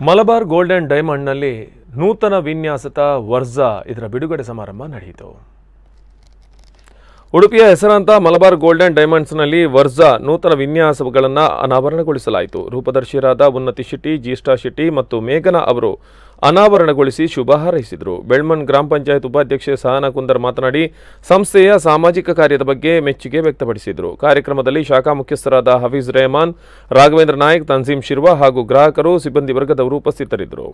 Malabar gold and ಡೈಮಂಡ್ನಲ್ಲಿ ನೂತನ ವಿನ್ಯಾಸದ ವರ್ಜಾ ಇದರ ಬಿಡುಗಡೆ ಸಮಾರಂಭ ನಡೆಯಿತು. ಉಡುಪಿಯ ಹೆಸರಾಂತ ಮಲಬಾರ್ ಗೋಲ್ಡ್ ಅಂಡ್ ಡೈಮಂಡ್ಸ್ನಲ್ಲಿ ವರ್ಜಾ ನೂತನ ವಿನ್ಯಾಸಗಳನ್ನು ಅನಾವರಣಗೊಳಿಸಲಾಯಿತು. ರೂಪದರ್ಶಿಯರಾದ ಉನ್ನತಿ ಶೆಟ್ಟಿ, ಜಿಸ್ಟಾ ಶೆಟ್ಟಿ ಮತ್ತು ಮೇಘನಾ ಅವರು ಅನಾವರಣಗೊಳಿಸಿ ಶುಭ ಹಾರೈಸಿದರು. ಬೆಳ್ಮನ್ ಗ್ರಾಮ ಪಂಚಾಯತ್ ಉಪಾಧ್ಯಕ್ಷೆ ಸಹನಾ ಕುಂದರ್ ಮಾತನಾಡಿ ಸಂಸ್ಥೆಯ ಸಾಮಾಜಿಕ ಕಾರ್ಯದ ಬಗ್ಗೆ ಮೆಚ್ಚುಗೆ ವ್ಯಕ್ತಪಡಿಸಿದರು. ಕಾರ್ಯಕ್ರಮದಲ್ಲಿ ಶಾಖಾ ಮುಖ್ಯಸ್ಥರಾದ ಹಫೀಜ್ ರೆಹಮಾನ್, ರಾಘವೇಂದ್ರ ನಾಯಕ್, ತನ್ಜೀಮ್ ಶಿರ್ವಾ ಹಾಗೂ ಗ್ರಾಹಕರು, ಸಿಬ್ಬಂದಿ ವರ್ಗದವರು ಉಪಸ್ಥಿತರಿದ್ದರು.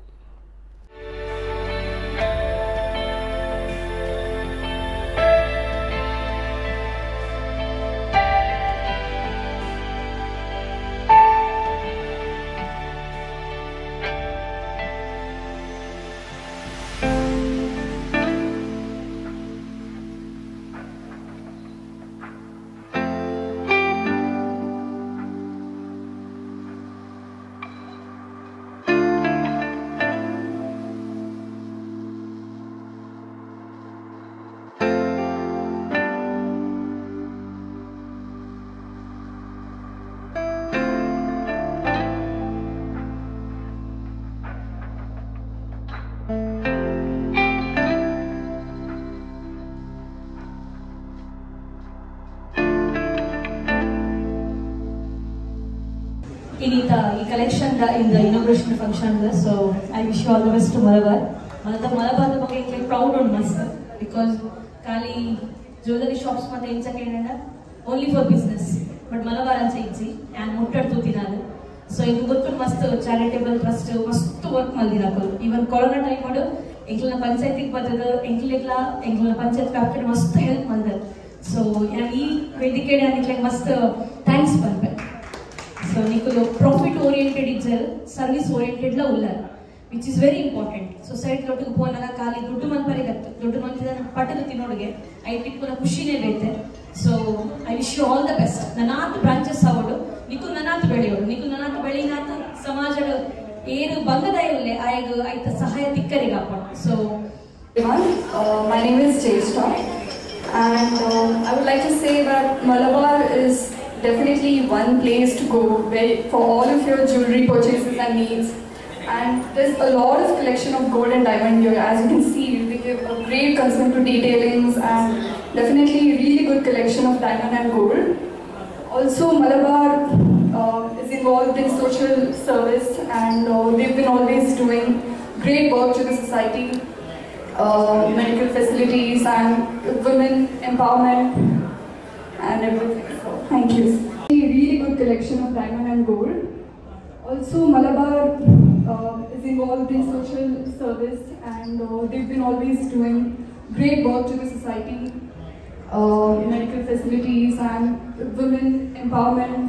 ಈ collection in the inauguration function, so I wish you all the best to Malabar. Malabar ಬಗ್ಗೆ like proud on myself because ಖಾಲಿ jewelry shops ಮತ್ತೆ ಇಂಚಕೇನಂಡ only for business, but Malabar ಅಂತ ಇಜ್ಜಿ and ಮುಟ್ಟಡ್ತು ತಿನಾಲು. So ಇದು ಗೊತ್ತು ಮಸ್ತ್ ಚಾರಿಟೇಬಲ್ ಟ್ರಸ್ಟ್ ಮಸ್ತ್ work ಮಲ್ದಿರಾಕಲು. Even corona time ಮಾಡು ಎಂಕ್ಲನ ಪಂಚಾಯತಿಗೆ ಬರ್ತದ ಎಂಕ್ಲನ ಪಂಚಾಯತ್ ವ್ಯಾಪ್ತಿಗೆ ಮಸ್ತ್ ಹೆಲ್ಪ್ ಮಾಡ್ದರ್. ಸೊ ಈ ವೇದಿಕೆ ಅದಕ್ಕೆ ಮಸ್ತ್ thanks ಬಂದ್ಬೆ. So Nikolo profit oriented itself, service oriented la ullar, which is very important. Society lo to pona kali duddu manpare gattu duddu manchida patadu tinodige IT puna khushine bete. So I wish you all the best. Nanath branches avodu niku nanath beliyodu niku nanath belinath samajada ಏನು ಬಂಗದಾಯಲ್ಲೇ ಆಯಗ ಐತ ಸಹಾಯ ತಿಕ್ಕರಿಗೆ ಹಾಕೋಣ. So my name is Jaysta and I would like to say that Malabar is definitely one place to go for all of your jewelry purchases and needs, and there's a lot of collection of gold and diamond here. As you can see, they give a great concern to detailings and definitely really good collection of diamond and gold. Also Malabar is involved in social service and they've been always doing great work to the society, medical facilities and women empowerment and everything. So thank you. Really good collection of diamond and gold. Also Malabar is involved in social service and they've been always doing great work to the society, medical facilities and women empowerment